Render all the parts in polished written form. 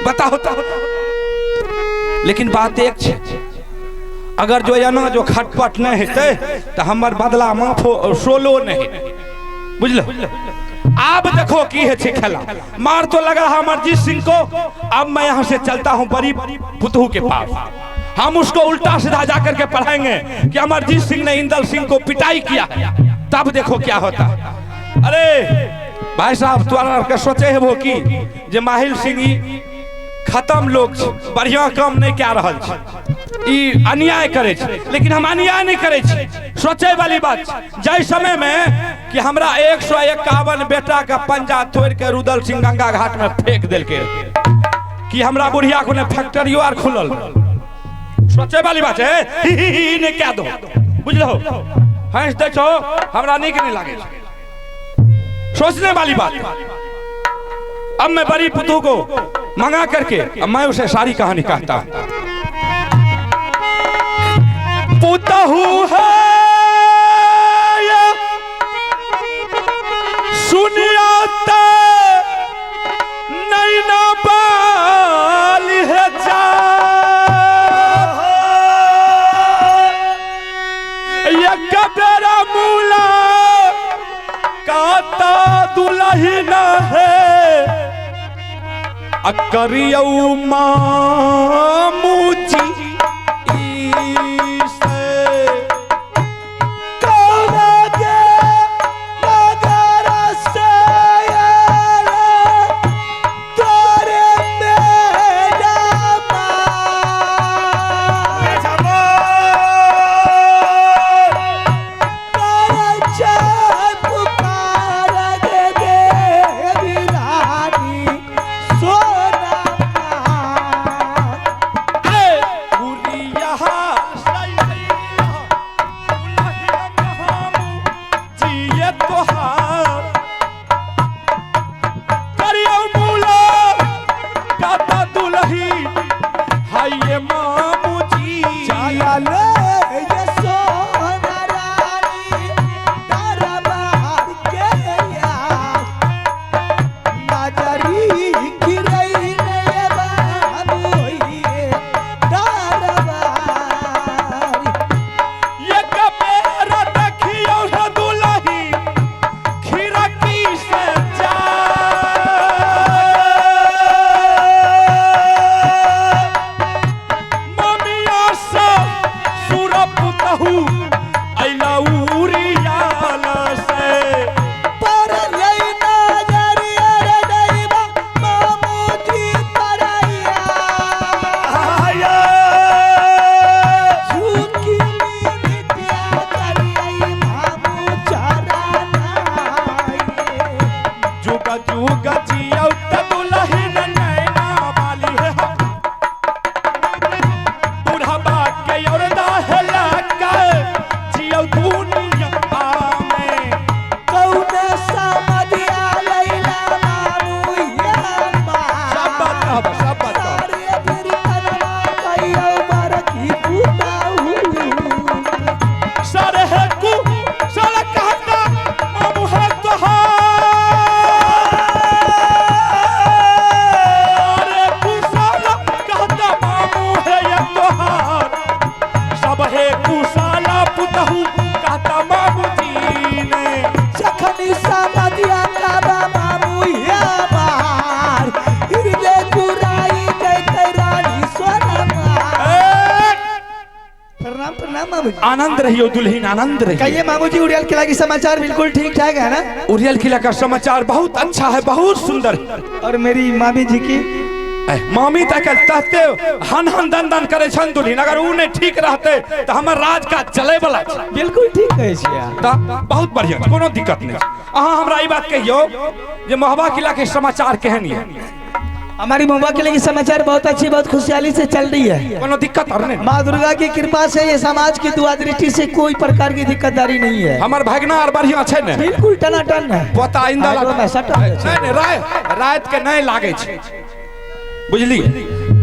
बताओ तो। लेकिन बात एक छे, अगर जो है ना जो खटपट नहीं हेते तो हमार बदला माफ सोलो नहीं, बुझलो। अब देखो की है खेला, मार तो लगा अमरजीत सिंह को। अब मैं यहाँ से चलता हूँ बड़ी पुतहू के पास, हम उसको उल्टा सीधा जाकर के पढ़ाएंगे कि अमरजीत सिंह ने इंदल सिंह को पिटाई किया है, तब देखो क्या होता है। अरे भाई साहब तुम्हारा के सोचे है वो की जे माहिल सिंह खत्म लोग बढ़िया काम नहीं क्या रहा, अन्याय करे, लेकिन हम अन्याय नहीं करे। सोचे वाली बात जय समय में कि हमरा 151 बेटा का पंजा तोड़ के रुदल सिंह गंगा घाट में फेंक दिल के कि हमरा बुढ़िया को ने फैक्ट्री आर खुलल। सोचे वाली बात है, ही ने क्या दो, बुझलो। हंस देखो हमरा नहीं के नहीं लागे, सोचने वाली बात। अब मैं बड़ी पुतू को मंगा करके अब मैं उसे सारी कहानी कहता हूं। पुतहू है सुनिया नहीं ना बाल है जा, ये कबेरा मूला काता दुल्हन है, अकरियऊ मामूजी आनंद रहियो दुल्हन, आनंद रहियो। कहिए मामू जी, उड़ियल किला की समाचार बिल्कुल ठीक ठाक है ना? उड़ियल किला का समाचार बहुत अच्छा है, बहुत सुंदर। और मेरी मामी जी की मामी तक तहते हन हन दन दन करे छन दुल्हन, अगर उ नहीं ठीक रहते तो हमर राज का चले वाला। बिल्कुल ठीक कहे छियै त बहुत बढ़िया, कोनो दिक्कत नहीं। अहाँ हमरा ई बात कहियो जे महुआ किला के समाचार केहन है? हमारी महुआ किले की समाचार बहुत अच्छी, बहुत खुशहाली से चल रही है। कोनो दिक्कत नहीं, माँ दुर्गा की कृपा से ये समाज की दुआ दृष्टि से कोई प्रकार की दिक्कतदारी नहीं है। हमार भागना और बढ़िया छै ने, बिल्कुल टनाटन है। पता इंदा नहीं रात के नहीं लागे छै, बुझली?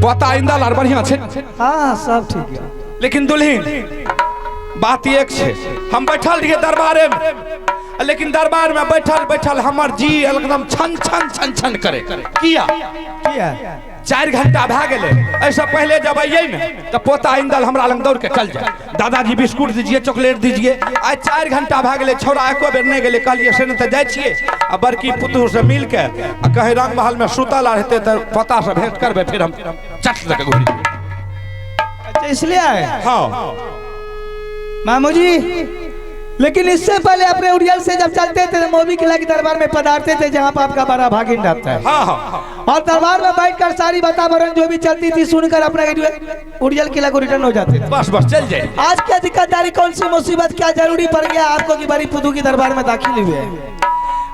पता इंदा और बढ़िया छै। हां सब ठीक है, लेकिन दुल्हन बात एक छै, हम बैठल रहिए दरबारे में, लेकिन दरबार में बैठल बैठल हमर जी एकदम छन छन छन छन करे। किया 4 घंटा भा गए। ऐसा पहले जब आइए न तो पोता इंदल हमरा लंग दौड़ के चल जाए, दादाजी बिस्कुट दीजिए, चॉकलेट दीजिए। आज 4 घंटा भा गए, छौड़ा एको बेर नहीं गए। कहलिए से तो जाए छिए आ बड़की पुतहु से मिल के कहीं रंग महल में सुतल रहते तो पोता से भेंट करबे, फिर हम चट लगे घुरी। अच्छा इसलिए आए? हाँ मामू जी, लेकिन इससे पहले अपने उड़ियल से जब चलते थे तो मोदी किला के दरबार में पधारते थे, जहाँ पर आपका बड़ा भागिन रहता है। हाँ हाँ। और दरबार में बैठकर सारी वातावरण जो भी चलती थी सुनकर अपना उड़ियल किला को रिटर्न हो जाते थे। बस बस चल जाए। आज क्या दिक्कतदारी, कौन सी मुसीबत, क्या जरूरी पड़ गया आपको कि बड़ी पुतू की दरबार में दाखिल हुए?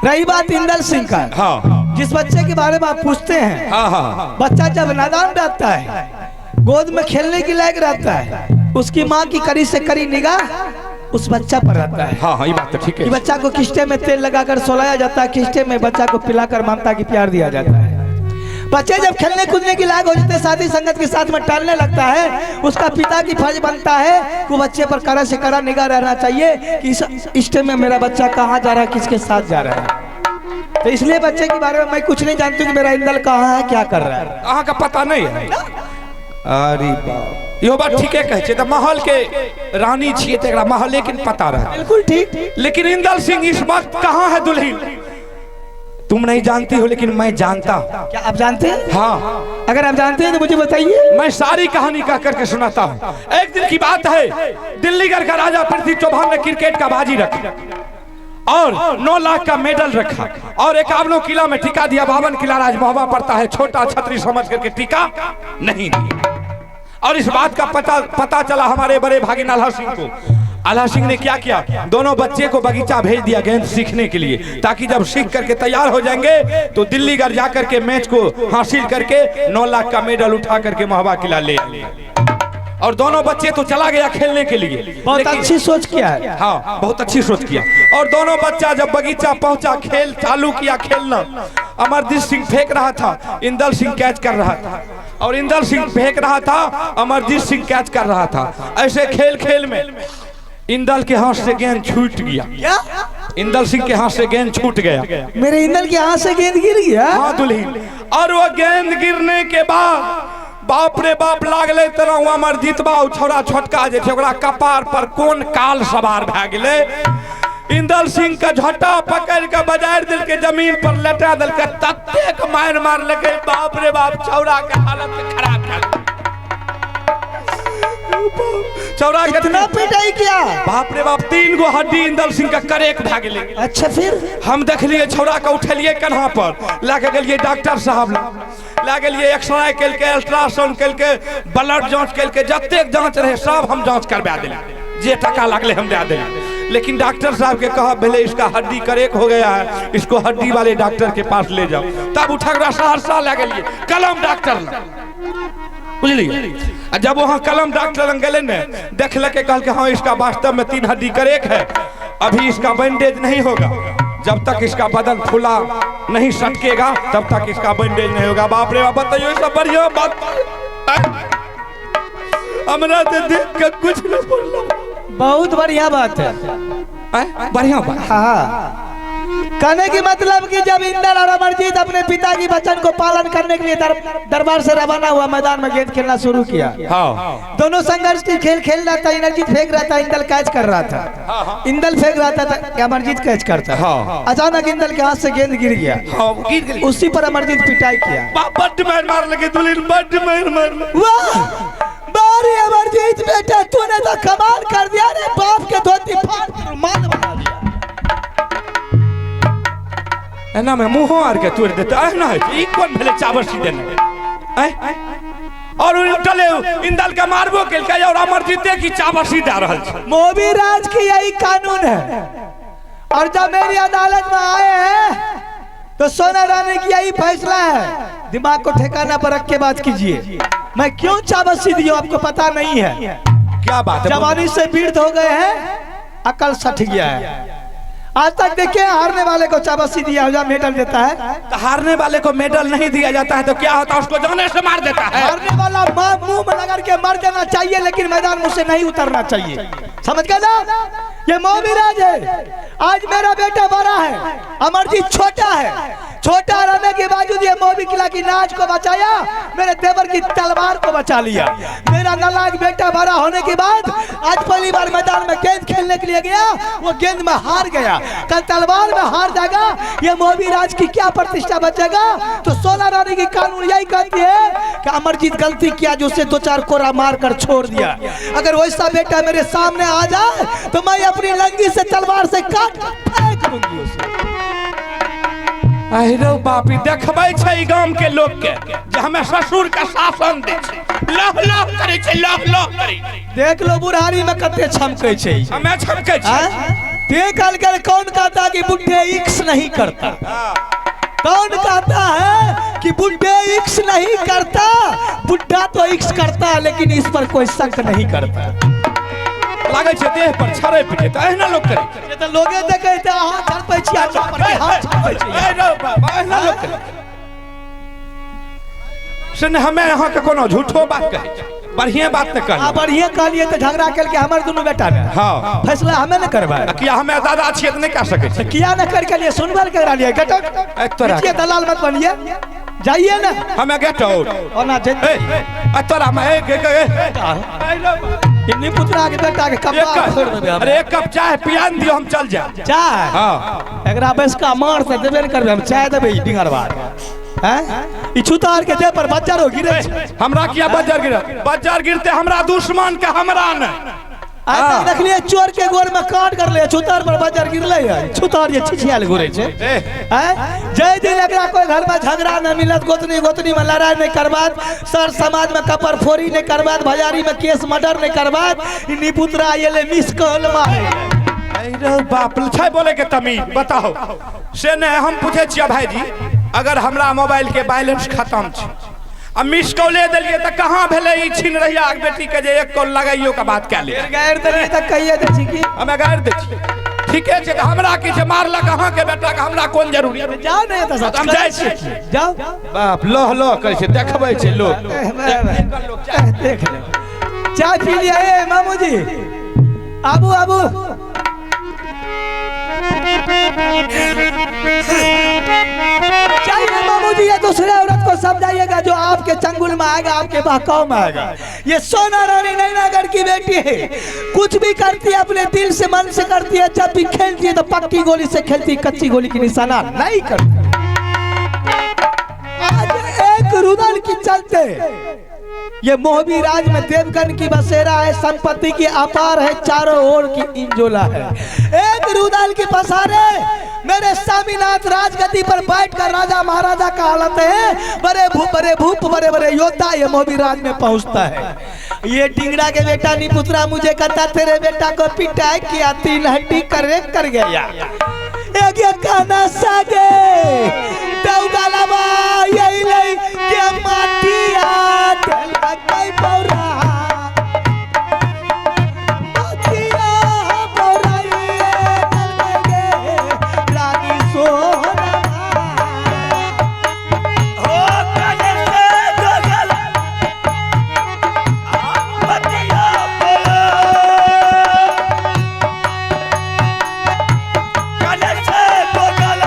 रही बात इंदल सिंह का, हाँ। जिस बच्चे के बारे में आप पूछते हैं, हाँ हाँ। बच्चा जब नादान रहता है, गोद में खेलने के लायक रहता है, उसकी माँ की कड़ी से कड़ी निगाह उस बच्चा पर रहता है। हाँ हाँ, ये बात तो ठीक है। बच्चा को किस्टे में तेल लगाकर सोलाया जाता है, किस्टे में बच्चा को पिलाकर ममता की प्यार दिया जाता है। बच्चे जब खेलने कूदने की लायक हो जाते, साथी संगत के साथ में टहलने लगता है, उसका पिता की फर्ज बनता है वो बच्चे पर कड़ा से कड़ा निगाह रहना चाहिए कि इस टाइम में मेरा बच्चा कहाँ जा रहा है, किसके साथ जा रहा है। तो इसलिए बच्चे के बारे में मैं कुछ नहीं जानती कि मेरा इंदल कहाँ है, क्या कर रहा है, अहाँ का पता नहीं है। अरे बाप, यो बात ठीक है कहे तो महल के रानी छिए तो महल लेकिन पता रहा। बिल्कुल ठीक। लेकिन इंदल सिंह इस वक्त कहाँ है दुल्हन? तुम नहीं जानती हो लेकिन मैं जानता हूँ। क्या आप जानते हैं? हाँ, अगर आप जानते हैं तो मुझे बताइए। मैं सारी कहानी कह करके सुनाता हूँ। एक दिन की बात है, दिल्लीगढ़ का राजा पृथ्वी चौहान ने क्रिकेट का बाजी रखा और 9 लाख का मेडल रखा और 51 किला में टीका दिया। 52 किला राज महबा पड़ता है, छोटा छतरी समझ करके टीका नहीं दिया। और इस बात का पता चला हमारे बड़े भागिन आल्हा सिंह को। आल्हा सिंह ने क्या किया, दोनों बच्चे को बगीचा भेज दिया गेंद सीखने के लिए, ताकि जब सीख करके तैयार हो जाएंगे तो दिल्लीगढ़ जाकर के मैच को हासिल करके 9 लाख का मेडल उठा करके महबा किला ले। और दोनों बच्चे तो चला गया खेलने के लिए। बहुत अच्छी सोच किया है। हाँ, बहुत अच्छी सोच किया। और दोनों बच्चा जब बगीचा पहुंचा, खेल चालू किया खेलना। अमरजीत सिंह फेंक रहा था, इंदल सिंह कैच कर रहा था, और इंदल सिंह फेंक रहा था, अमरजीत सिंह कैच कर रहा था। ऐसे खेल खेल में इंदल के हाथ से गेंद छूट गया। क्या? इंदल सिंह के हाथ से गेंद छूट गया। मेरे इंदल के हाथ से गेंद गिर गया? हाँ दुल्हन। और वो गेंद गिरने के बाद बाप रे बाप लागले तरह अमरजीत बाबू छोरा छोटका जे ओकरा कपार पर कोन काल सवार भए गेले। इंदल सिंह का झटा पकड़ के बजाय दिल के जमीन पर लटा दिल के तत्ते के मार लगे। बाप रे बाप, छौरा के हालत खराब कर छौरा कितना पिटाई किया? बाप रे बाप, 3 गो हड्डी इंदल सिंह का करेक भाग गेले। अच्छा फिर हम देख लिए छौरा के उठलिए कन्हा पर, लाके गेलिए डॉक्टर साहब ला गेलिए, एक्सरे कल के, अल्ट्रासाउंड कल के, ब्लड जांच कल के, जतेक जांच रहे सब हम जांच करवा दिले, जे टका लगले हम दे दिले। लेकिन डॉक्टर साहब के कहा भले इसका हड्डी करेक हो गया है, इसको हड्डी वाले डॉक्टर के पास ले जाओ। तब उठा सहरसा ले गेलिए कलम डॉक्टर, बुझलिए। जब वहाँ कलम डॉक्टर लग गए ने, देख लगे कहल के हाँ इसका वास्तव में 3 हड्डी करेक है, अभी इसका बैंडेज नहीं होगा। जब तक इसका बदन फूला नहीं सटकेगा तब तक इसका बैंडेज नहीं होगा। बाप रे बाप, बताइए सब बढ़िया बात। हमरा तो देख के कुछ नहीं बोलना। बहुत बढ़िया बात है, बढ़िया बात। हाँ, कहने की मतलब कि जब इंदल और अमरजीत अपने पिता की वचन को पालन करने के लिए दरबार से रवाना हुआ, मैदान में गेंद खेलना शुरू किया। हाँ। दोनों संघर्ष की खेल रहा था। अमरजीत फेंक रहा था, इंदल कैच कर रहा था। इंदल फेंक रहा था, अमरजीत कैच करता। हाँ। अचानक इंदल के हाथ से गेंद गिर गया। हाँ, गिर गई। उसी पर अमरजीत पिटाई किया। बड्ड मार लगे दुल्हन, बड्ड मार। वाह बारी अमरजीत बेटा, तूने तो कमाल कर दिया रे, बाप के धोती फाड़ कर रुमाल बना दिया। ना मैं मुंह आर के तोड़ देता है ना, ई कौन भले चाबसी देने और उल्टले इंदल के मारबो के और अमरजीते की चाबसी दे रहल छ। मोबी राज की यही कानून है, और जब मेरी अदालत में आए हैं तो सोना रानी की यही फैसला है। दिमाग को ठिकाना पर रख के बात कीजिए। मैं क्यों चाबसी दी आपको पता नहीं है? क्या बात है? जवानी से पीड़ित हो गए हैं, अकल सठ गया है। आज तक देखिए हारने वाले को चाबसी दिया हुआ मेडल देता है, तो हारने वाले को मेडल नहीं दिया जाता है तो क्या होता है? उसको जाने से मार देता है। हारने वाला मुंह में लगा के मर जाना चाहिए, लेकिन मैदान में उसे नहीं उतरना चाहिए। समझ गए ना? ये मोहबीराज है। आज मेरा बेटा बड़ा है, अमरजीत छोटा है। छोटा रहने के बावजूद ये मोहबी किला की नाच को बचाया, मेरे देवर की तलवार को बचा लिया। मेरा नालायक बेटा बड़ा होने के बाद आज पहली बार मैदान में गेंद खेलने के लिए गया, वो गेंद में हार गया। कल तलवार में हार जाएगा, ये मोहबीराज की क्या प्रतिष्ठा बचेगा? तो 16 रानी की कानून यही कहती है कि अमरजीत गलती किया जो उसे 2-4 कोरा मार कर छोड़ दिया। अगर वैसा बेटा मेरे सामने आ जाए तो मैं अपनी लंगी से तलवार से काट फेंक दूंगी उसे। अरे बापी देखबै छै गांव के लोग के जे हमें ससुर का शासन दे छै, लह लह करे छै, लह लह करे। देख लो बुढ़ारी में कते छमकै छै, हमें छमकै छै। ते कल कर कौन कहता कि बुढ़े इक्स नहीं करता? कौन कहता है कि बुढ़े इक्स नहीं करता? बुढ़ा तो इक्स करता है, लेकिन इस पर कोई शक नहीं करता। लागे छै देह पर छड़े पिटे त एहना लोग करे। ये तो लोगे देखे त हां छड़पै छी, आ पर हां छड़पै छी। अरे बाबा एहना लोग करे। सुन हमें यहाँ के कोनो झूठो बात कहे छै, बढ़िया बात न कर। बढ़िया कहलिए तो झगड़ा कर के हमर दोनों बेटा ने हां फैसला हमें न करबा। किया हमें दादा छिए त नहीं कर सके छै। किया न कर के लिए सुनवाल करा लिए गटो एक तरह के दलाल मत बनिए, जाइए ना हमें गेट आउट और ना जे तोरा में इन्हीं पुत्रा के बेटा के कप छोड़ देबे। अरे एक कप चाय पिया दियो, हम चल जाए। चाय हां एकरा बस का मार से देबे न करबे, हम चाय देबे डिंगरवा हैं। ई छुतार के दे पर बज्जरो गिरे। हमरा किया बज्जर गिरे? बज्जर गिरते हमरा दुश्मन के हमरा न। आज तक देख लिए चोर के गोर में काट कर ले, छुतार पर बज्जर गिरले है। छुतार ये छिछियाल घुरे छे हैं। जय दिन एकरा कोई घर में झगड़ा न मिलत, गोतनी गोतनी में लड़ाई नहीं करबात, सर समाज में कपर फोड़ी नहीं करबात, भजारी में केस मर्डर नहीं करबात। इन्हीं पुत्रा ये ले मिस कॉल मारे। अरे बाप छै बोले के तमीज बताओ से ने। हम पूछे छियै भाई जी, अगर हमरा मोबाइल के बैलेंस खत्म छै आ मिस कॉल देलिए त कहां भेले ई छिन रहिया के बेटी के जे एक कॉल लगाइयो के बात के ले गायर देलिए त कहिए दे छी की हमें गायर दे छी। ठीके छै त हमरा की छै मारलक अहां के बेटा के, हमरा कोन जरूरी है? जाओ नहीं त सब हम जाय छी। जाओ बाप लह लह करे छै, देखबै छै लोग। देख ले चाय पी लिया। ए मामू जी आबू आबू। चाहिए मामू जी, ये दूसरे औरत को समझाइएगा जो आपके चंगुल में आएगा, आपके बहकाव में आएगा। ये सोना रानी नैनागढ़ की बेटी है, कुछ भी करती है अपने दिल से मन से करती है। जब भी खेलती है तो पक्की गोली से खेलती, कच्ची गोली की निशाना नहीं करती। आज एक रुदल की चलते ये मोहबीराज में देवगन की बसेरा है, संपत्ति की अपार है, चारों ओर की इंजोला है। एक रुदल की पसारे मेरे स्वामीनाथ राजगद्दी पर बैठकर राजा महाराजा का हालत है। बड़े भूप बड़े बड़े योद्धा ये मोहबीराज में पहुंचता है। ये टिंगड़ा के बेटा नी पुत्रा मुझे कहता तेरे बेटा को पिटाई किया, 3 हड्डी करेक्ट कर गया। एक काना सागे देवगलवा यही नहीं के माटिया कई पौरा माटिया पौरा ये दलगे लागी सोना हो काले से गगल माटिया काले से गगल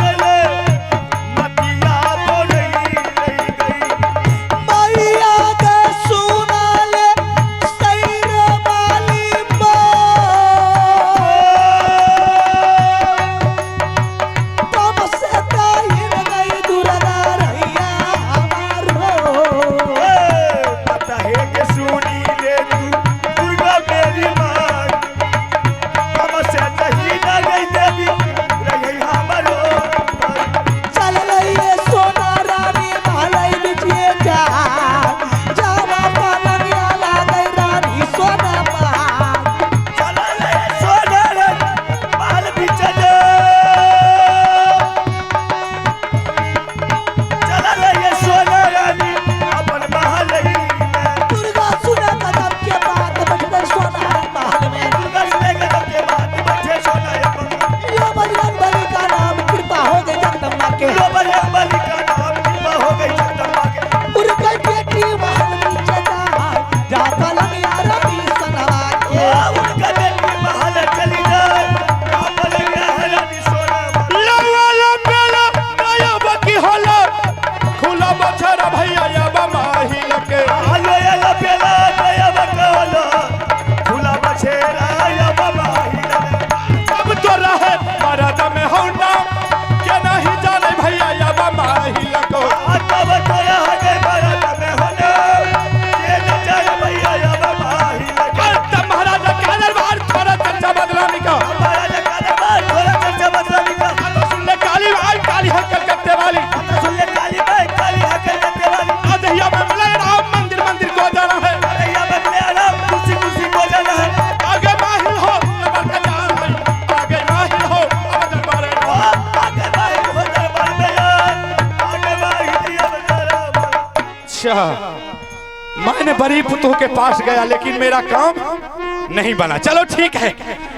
ये ले माटिया बोले अच्छा, मैंने बड़ी पुतों के पास गया लेकिन मेरा काम नहीं बना। चलो ठीक है,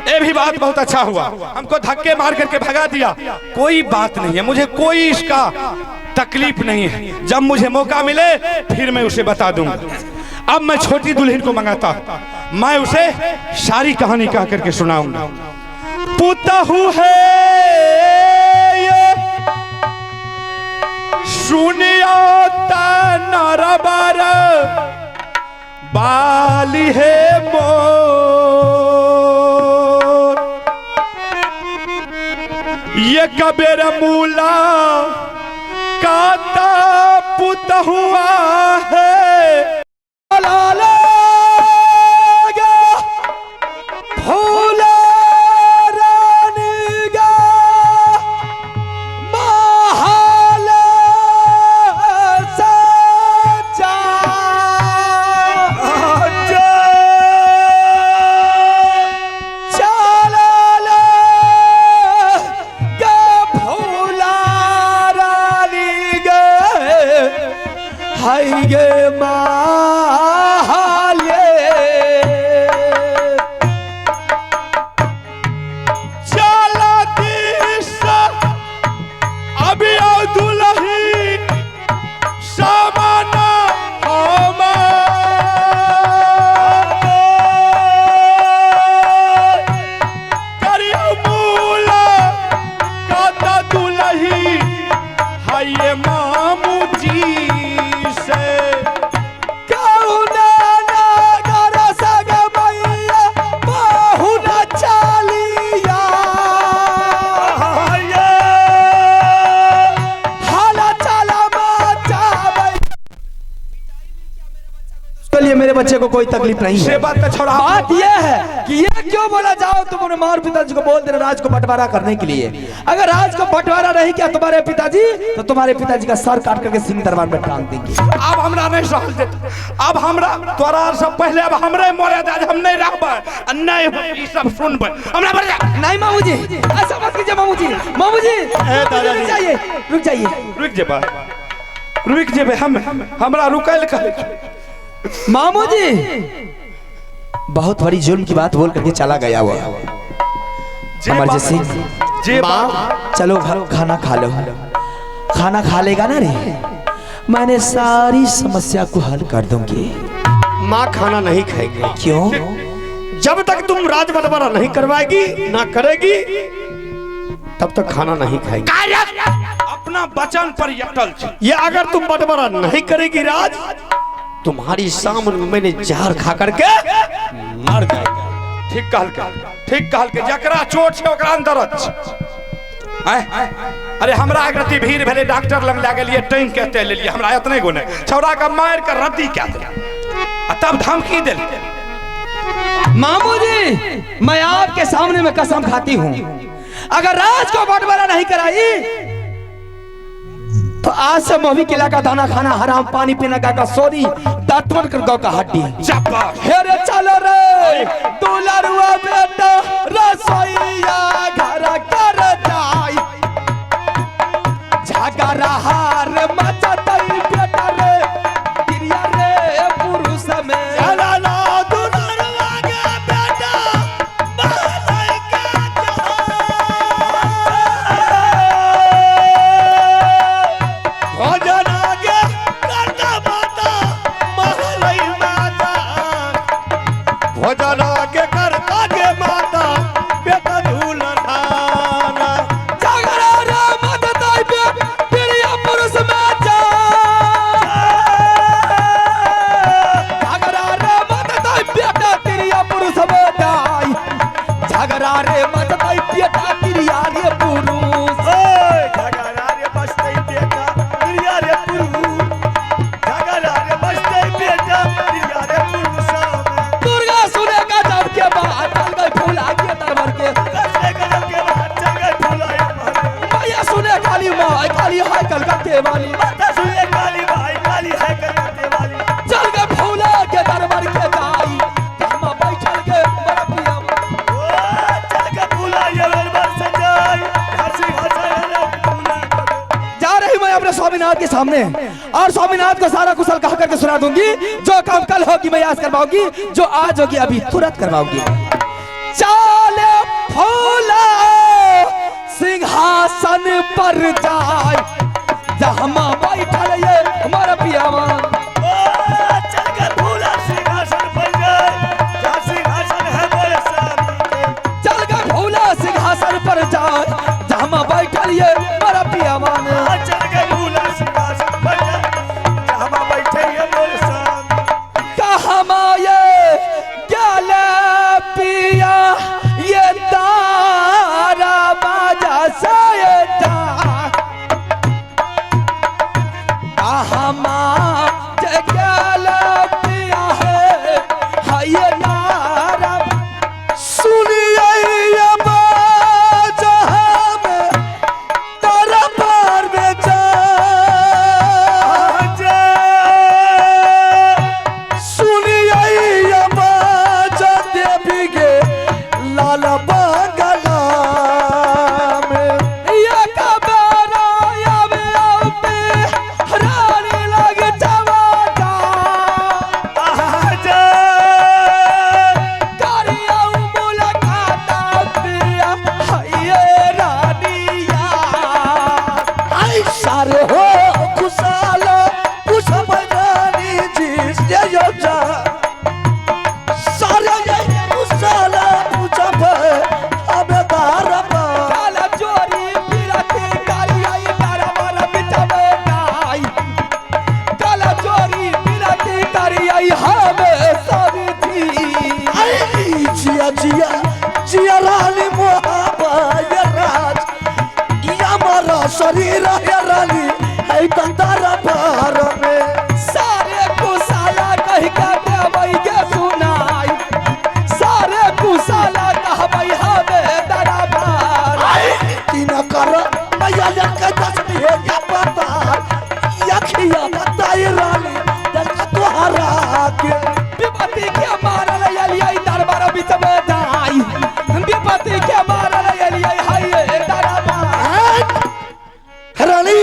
ये भी बात बहुत अच्छा हुआ, हमको धक्के मार करके भगा दिया, कोई बात नहीं है, मुझे कोई इसका तकलीफ नहीं है। जब मुझे मौका मिले फिर मैं उसे बता दूंगा। अब मैं छोटी दुल्हन को मंगाता हूं, मैं उसे सारी कहानी कह करके सुनाऊंगा। पुतहु है ये सुनिया नरबर बाली है मोर, ये कबेर मूला काता पुतहुआ है। मेरे बच्चे को कोई तकलीफ नहीं है। बात यह है कि ये क्यों बोला जाओ तुम अपने माँ और पिताजी को बोल देना राज को बंटवारा करने के लिए। अगर राज को बंटवारा नहीं किया तुम्हारे पिताजी तो तुम्हारे पिताजी का सर काट करके सिंह दरबार में टांग देंगे। अब हमरा नहीं सहल देता, अब हमरा तोरा सब पहले अब हमरे मोरे दाज हम नहीं रहबे नहीं ई सब सुनबे हमरा बढ़ जा। नहीं मामू जी ऐसा मत कीजिए मामू जी, मामू जी रुक जाइए रुक जाइए रुक जेबा रुक जेबे हम हमरा रुकैल कहे। मामू जी बहुत बड़ी जुल्म की बात बोल करके चला गया वो अमरजीत सिंह। माँ चलो घर खाना खा लो, खाना खा लेगा ना रे, मैंने सारी समस्या को हल कर दूंगी। माँ खाना नहीं खाएगी। क्यों? जब तक तुम राज बंटवारा नहीं करवाएगी ना करेगी तब तक खाना नहीं खाएगी। अपना वचन पर अटल छी। ये अगर तुम बंटवारा नहीं करेगी राज तुम्हारी सामने मैंने जहर खा करके मर जाएगा। ठीक कहल के जकरा चोट छे ओकरा अंदर अरे हमरा एक रति भीड़ भेले डॉक्टर लग ले गेलिए टैंक कहते ले लिए हमरा इतने गुने छौरा का मार कर रद्दी क्या दे तब धमकी दे। मामू जी मैं आपके सामने में कसम खाती हूँ अगर राज को बंटवारा नहीं कराई तो आज से मोहवी किला का दाना खाना हराम पानी पीना का सोरी दांतवन कर दो का हड्डी। हेरे चलो रे दुलरुआ बेटा रसोईया घर कर जाई झगड़ा हार मचतई बेटा रे गिरिया रे पुरुष में चला ला दुलरुआ के बेटा महलई का भोजन आगे करता माता महलई माता भोजन आगे करता के माता बेटा झूलना झगड़ा रे मचतई बेटा गिरिया पुरुष में जा झगड़ा रे मचतई बेटा गिरिया पुरुष में जाई झगड़ा रे मचतई बेटा गिरिया रे पुरुष झगड़ा रे बसते बेटा गिरिया रे पुरुष झगड़ा रे बसते बेटा गिरिया रे पुरुष दुर्गा सुने का जब के बाद चल गई फूला के दरबार के कसले गजब के बाद चल गए फुलाए मैया सुने काली माँ काली है कलकत्ते वाली माता सुने काली भाई काली है कलकत्ते वाली चल गए फूला के दरबार के जाई हम बैठल के बरपिया ओ चल के फुलाए बरबर सजाई हंसी हंसाए फुला जा रही मैं अपने स्वामीनाथ के सामने और स्वामीनाथ को सारा कुशल कहा करके सुना दूंगी। जो काम कल होगी मैं आज करवाऊंगी, जो आज होगी अभी तुरंत करवाऊंगी। चाले फूला सिंहासन पर जाए, जहाँ बैठल ये हमारा पियावान। चल के भूला सिंहासन पर जाए, जहाँ सिंहासन है मेरे सामने। चल के भूला सिंहासन पर जाए, जहाँ बैठल ये हमारा पियावान। चल के भूला सिंहासन पर जाए, जहाँ बैठे ये मेरे सामने। कहाँ ये गले पिया ये तारा बाजा से ये शरीर रानी है तंदारा पार में। सारे कुसाला कह के भाई के सुनाई, सारे कुसाला कह भाई हमें दरबार। तीन कर मैया के 10 दिए या पता यखिया बताई रानी जल तोहरा के विपत्ति के मारल यलिया दरबार बीच में जाई, विपत्ति के मारल यलिया हाय दरबार। रानी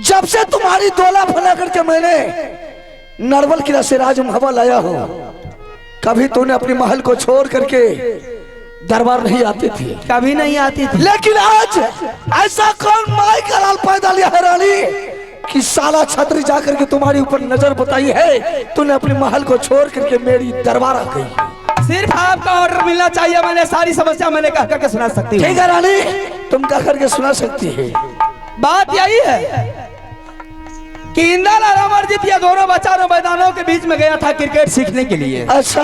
जब से तुम्हारी दोला फला करके मैंने नरवल किला से राज महबा लाया हो, कभी तूने अपने महल को छोड़ करके दरबार नहीं आती थी, कभी नहीं आती थी। लेकिन आज ऐसा कौन माई का लाल पैदा लिया है रानी कि साला छतरी जाकर के तुम्हारी ऊपर नजर बताई है, तूने अपने महल को छोड़ करके मेरी दरबार आ गई। सिर्फ आपका ऑर्डर मिलना चाहिए, मैंने सारी समस्या मैंने कह करके सुना सकती हूँ। ठीक है रानी, तुम कह करके सुना सकती है। बात यही है कि इंदल और अमरजीत ये दोनों बच्चा मैदानों के बीच में गया था क्रिकेट सीखने के लिए। अच्छा,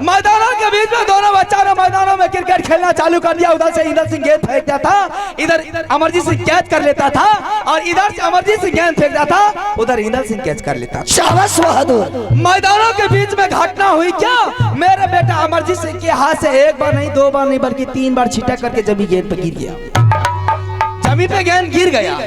मैदानों के बीच में दोनों बच्चा मैदानों में क्रिकेट खेलना चालू कर दिया। उधर से इंदल सिंह गेंद फेंकता था, इधर अमरजीत सिंह कैच कर लेता था, और इधर से अमरजीत सिंह गेंद फेंकता था, उधर इंदल सिंह कैच कर लेता था। शाबाश बहादुर। मैदानों के बीच में घटना हुई क्या, मेरे बेटा अमरजीत सिंह के हाथ से एक बार नहीं, 2 बार नहीं, बल्कि 3 बार छिटक करके जमीन गेंद पे गिर गया, जमीन पे गेंद गिर गया।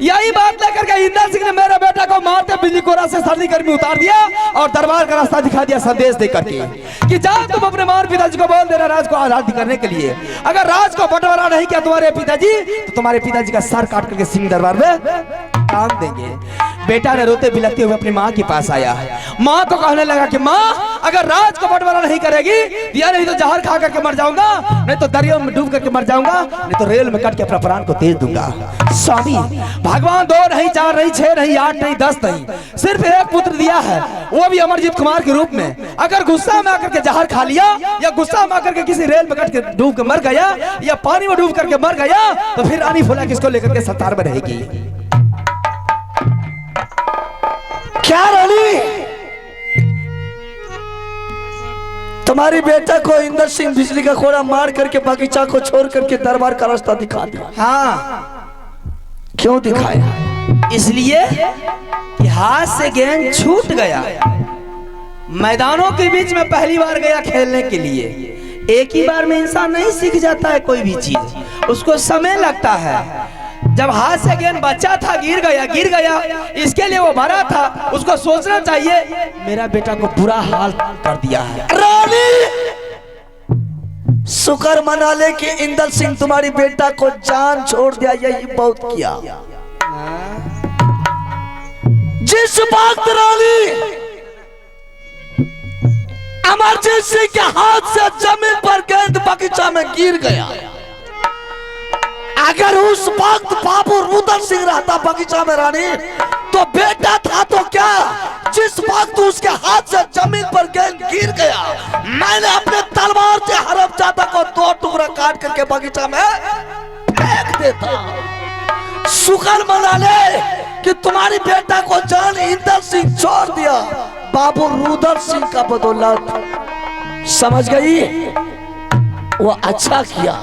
यही बात लेकर के इंदल सिंह ने मेरे बेटा को मारते बिजली कोरा से सर्दी गर्मी उतार दिया और दरबार का रास्ता दिखा दिया संदेश दे करके कि जाओ तुम अपने मार पिताजी को बोल देना राज को आजादी करने के लिए। अगर राज को बंटवारा नहीं किया तुम्हारे पिताजी तो तुम्हारे पिताजी का सर काट करके सिंह दरबार में टांग देंगे। बेटा ने रोते बिलखते हुए अपनी माँ के पास आया, माँ को कहने लगा कि माँ अगर राज को बंटवारा नहीं करेगी दिया नहीं तो जहर खा करके मर जाऊंगा, नहीं तो दरिया में डूब करके मर जाऊंगा, नहीं तो रेल में कट के अपना प्राण को तेज दूंगा। स्वामी भगवान 2 नहीं 4 नहीं 6 नहीं 8 नहीं 10 नहीं, सिर्फ एक पुत्र दिया है, वो भी अमरजीत कुमार के रूप में। अगर गुस्सा में आकर के जहर खा लिया या गुस्सा में आकर के किसी रेल में कट के डूब के मर गया या पानी में डूब करके मर गया तो फिर रानी फूला किसको लेकर के संसार में रहेगी। क्या रानी, तुम्हारी बेटा को इंदर सिंह बिजली का कोड़ा मार करके बगीचा को छोड़ करके दरबार का रास्ता दिखा दिया। हाँ, क्यों दिखाया? इसलिए कि हाथ से गेंद छूट गया। मैदानों के बीच में पहली बार गया खेलने के लिए। एक ही बार में इंसान नहीं सीख जाता है कोई भी चीज, उसको समय लगता है। जब हाथ से गेंद बच्चा था गिर गया, इसके लिए वो भरा था, उसको सोचना चाहिए मेरा बेटा को बुरा हाल कर दिया है। रानी शुक्र मना ले कि इंदल सिंह तुम्हारी बेटा को जान छोड़ दिया, यही बहुत किया। जिस वक्त रानी अमरजीत सिंह के हाथ से जमीन पर गेंद बगीचा में गिर गया, अगर उस वक्त बाबू रुदल सिंह रहता बगीचा में रानी तो बेटा था तो क्या, जिस वक्त उसके हाथ से जमीन पर गेंद गिर गया मैंने अपने तलवार से हरमजादा को 2 टुकड़ा काट करके बगीचा में फेंक देता। शुक्र मना ले कि तुम्हारी बेटा को जान इंदर सिंह छोड़ दिया बाबू रुदल सिंह का बदौलत। समझ गई? वो अच्छा किया।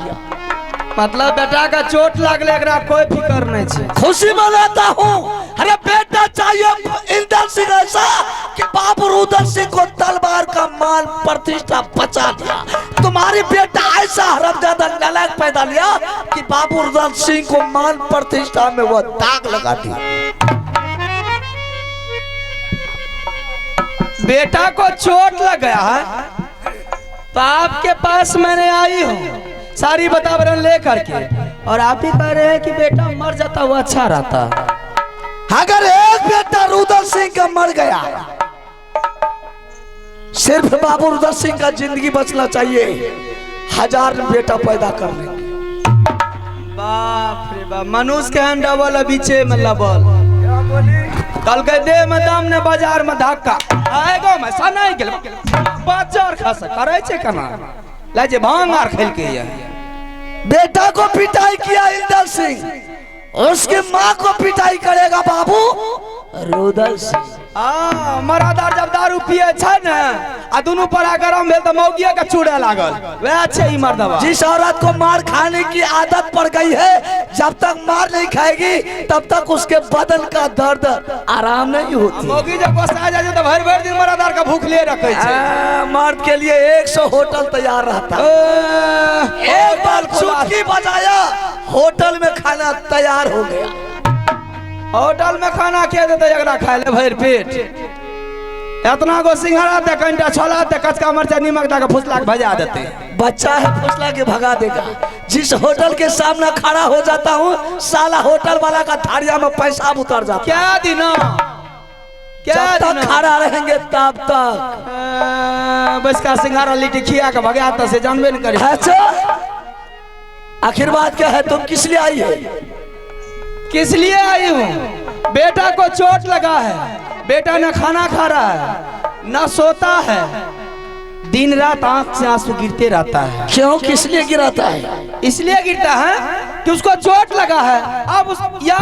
मतलब बेटा का चोट लागले एकरा कोई फिकर नहीं छे, खुशी मनाता हूँ। अरे बेटा चाहिए इंदर सिंह ऐसा कि बाबू रुदल सिंह को तलवार का मान प्रतिष्ठा बचा दिया। तुम्हारी बेटा ऐसा हरमजादा नालायक पैदा लिया कि बाबू रुदल सिंह को मान प्रतिष्ठा में वो दाग लगा दिया। बेटा को चोट लग गया है तो आपके पास मैंने आई हूँ सारी वातावरण लेकर के, और आप ही कह रहे हैं कि बेटा मर जाता वो अच्छा रहता। अगर एक बेटा रुदल सिंह का मर गया, सिर्फ बाबू रुदल सिंह का जिंदगी बचना चाहिए, 1000 बेटा पैदा कर लेंगे। बाप रे बाप, मनुष्य के हम डबल बीचे में लबल कल के दे में दाम ने बाजार में धक्का आएगो में सनाई गेल बाजार खस करे छे कना ले जे भांग आर खेल के ये बेटा को पिटाई किया इंदर सिंह, उसकी माँ को पिटाई करेगा बाबू रुदल सिंह। मरादार जब दारू पिए छे न आ दुनु पर गरम भेल त मौगिया के चूड़े लागल वह छे ई मर्दवा। जिस औरत को मार खाने की आदत पड़ गई है, जब तक मार नहीं खाएगी तब तक उसके बदन का दर्द आराम नहीं होती। मौगी जब गुस्सा जाए तो भर भर दिन मरादार का भूख ले रखे छे। मर्द के लिए 100 होटल तैयार रहता है। एक बार चुटकी बजाया होटल में खाना तैयार हो गया। होटल में खाना खे देते एकरा खाए ले भर पेट, इतना गो सिंघाड़ा दे कंटा छोला दे कचका मरचा नीमक दे के फुसला के भजा देते। बच्चा है फुसला के भगा देगा। जिस होटल के सामने खड़ा हो जाता हूँ साला होटल वाला का थारिया में पैसा उतर जाता। क्या दिना क्या जब तक खड़ा रहेंगे तब तक बस का सिंघाड़ा लिट्टी खिया के भगाता से जानबे न करे। अच्छा आखिर बात क्या है, तुम किस लिए आई है? किस लिए आई हूँ? बेटा को चोट लगा है, बेटा न खाना खा रहा है न सोता है, दिन रात आंख से आंसू गिरते रहता है। क्यों, किस लिए गिराता है? इसलिए गिरता है कि उसको चोट लगा है। अब उस या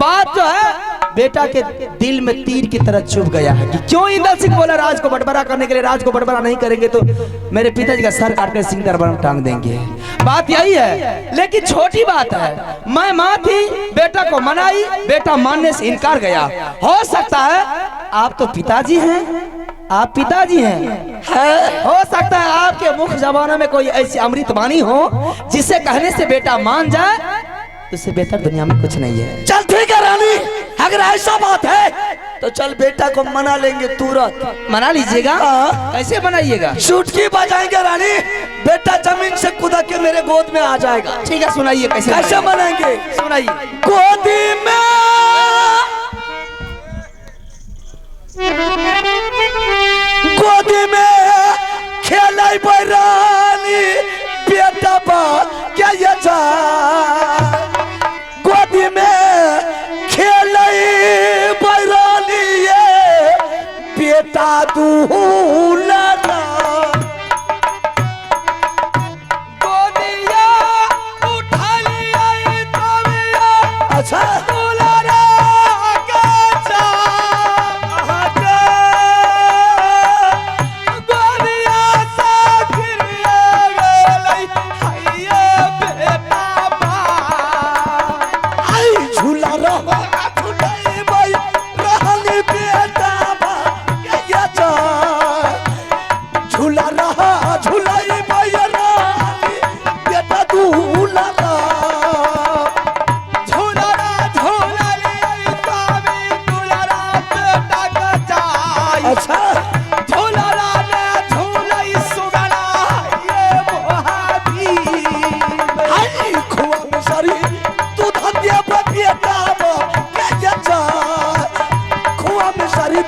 बात जो है बेटा के दिल में तीर की तरह चुभ गया है कि क्यों इंदर सिंह बोला राज को बटबरा करने के लिए, राज को बटबरा नहीं करेंगे तो मेरे पिताजी का सर काट कर सिंह दरबार में टांग देंगे। बात यही है, लेकिन छोटी बात है। मैं माँ थी, बेटा को मनाई, बेटा मानने से इनकार गया। हो सकता है आप तो पिताजी हैं, आप पिताजी हैं, हो सकता है आपके मुख जबानों में कोई ऐसी अमृत वाणी हो जिसे कहने से बेटा मान जाए, उससे बेहतर दुनिया में कुछ नहीं है। चल ठीक है रानी, अगर ऐसा बात है तो चल बेटा को मना लेंगे तुरंत। मना लीजिएगा? कैसे मनाइएगा? चुटकी बजाएंगे रानी, बेटा जमीन से कूद के मेरे गोद में आ जाएगा। ठीक है, सुनाइए कैसे मनाएंगे? सुनाइए। गोदी में गोदी में खेलाई रानी, बेटा बा क्या ये जा गोदी में खेलाई रानी, ये बेटा दूल्हा गोदिया उठा लिया तबिया, अच्छा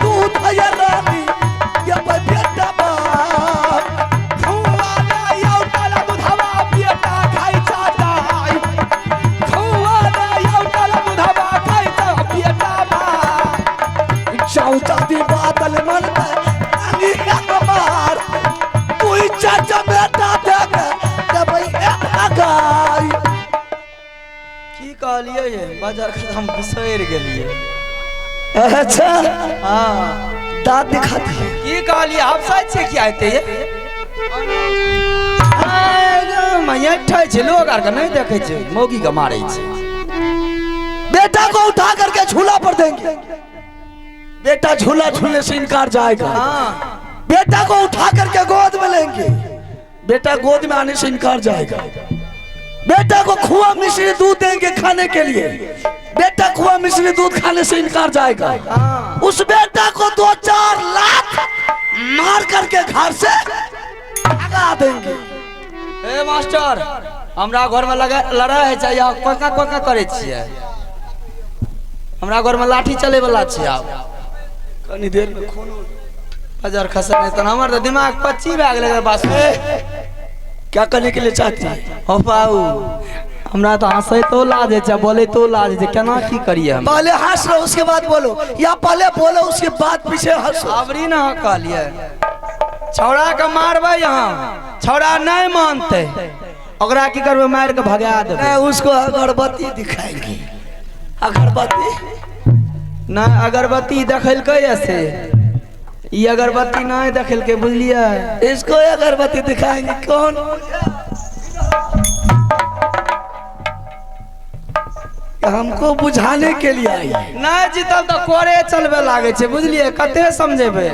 दूध है ये रानी ये भाई बेटा बाप खुआ दे यौटल दूधवा बेटा खाई चाटाई खुआ दे यौटल दूधवा खाई चा बेटा बा जाऊ जाती बादल मन में रानी हमार तू चाचा बेटा देख के भाई गाय की कहलिए ये बाजार के हम बिसर गेलिए अच्छा हां दांत दिखाती है की कहलिए हम सच से क्या आते ये आएगा मैं ठै छै लोग आर के नहीं देखे छै मौगी के मारे छै बेटा को उठा करके झूला पर देंगे बेटा झूला झूलने से इनकार जाएगा हां बेटा को उठा करके गोद में लेंगे बेटा गोद में आने से इनकार जाएगा बेटा को खुआ मिश्री दूध देंगे खाने के लिए बेटा खुआ मिश्री दूध खाने से इनकार जाएगा उस बेटा को 2-4 लाख मार करके घर से भगा देंगे ए मास्टर हमरा घर में लगा लड़ाई है चाहिए कोका करे छियै हमरा घर में लाठी चले वाला छै आब कनी देर में खून बाजार खसर नहीं तो हमर तो दिमाग पच्ची भए गेलै बस क्या करने के लिए चाहती है हो पाऊ हमरा तो हंसे तो लाज है बोले तो लाज है केना की करिए हम पहले हंस लो उसके बाद बोलो या पहले बोलो उसके बाद पीछे हंसो अबरी ना कहलिए छौड़ा के मारबै यहाँ छौड़ा नहीं मानते ओकरा की करबै मार के भगा देबै नहीं उसको अगरबत्ती दिखाएंगे अगरबत्ती ना अगरबत्ती देखलकै ऐसे ये अगरबत्ती नहीं देखलकै बुझलिए इसको अगरबत्ती दिखाएंगे कौन हमको बुझाने के लिए आई नहीं जीतल तो कोरे चलबे लागे छै बुझलिए कते समझेबै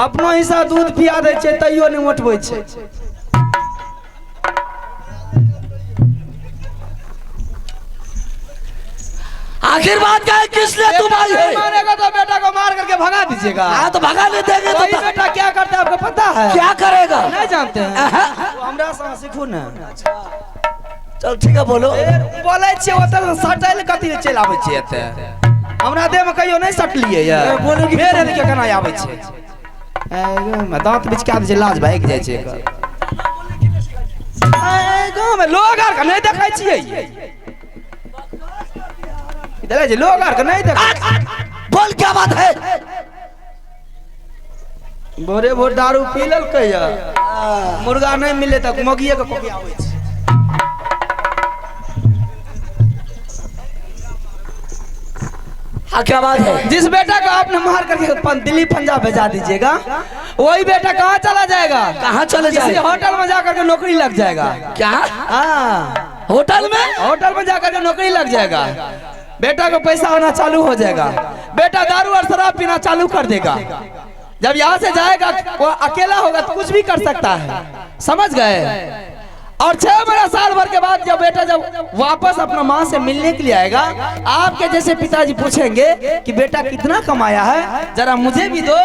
अपनो हिस्सा दूध पिया दै छै तैयो नहीं उठबै छै आखिर बात क्या है किसने तुम आई है मारेगा तो बेटा को मार करके भगा दीजिएगा हाँ तो भगाने देंगे वही तो बेटा क्या करता है आपको पता है क्या करेगा नहीं जानते हैं तो हमरा से सीखू ना चल ठीक है बोलो बोले छियै ओतऽ सटल कथि ले चल आबै छियै एते हमरा देह में कहियो नहीं सटलिए या बोलो कि फेर एने के केना आबै छै ए दांत बिचका दे छै लाज भाग जाइ छै एकर ए गांव में लोग आर के नहीं देखै छियै इधर लोग आर के नहीं देखै बोल क्या बात है भोरे भोर दारू पी लेलकै या मुर्गा नहीं मिले तक मोगिए के कोकी आबै छै हाँ क्या बात है जिस बेटा को आपने मार करके दिल्ली पंजाब भेजा दीजिएगा वही बेटा कहाँ चला जाएगा कहाँ चले किसी जाएगा होटल में जाकर के नौकरी लग जाएगा क्या हाँ होटल में होटल में जाकर के नौकरी लग जाएगा बेटा को पैसा आना चालू हो जाएगा बेटा दारू और शराब पीना चालू कर देगा जब यहाँ से जाएगा वो अकेला होगा तो कुछ भी कर सकता है समझ गए और 6 महीना साल भर के बाद जब बेटा जब वापस अपना माँ से मिलने के लिए आएगा आपके जैसे पिताजी पूछेंगे कि बेटा कितना कमाया है जरा मुझे भी दो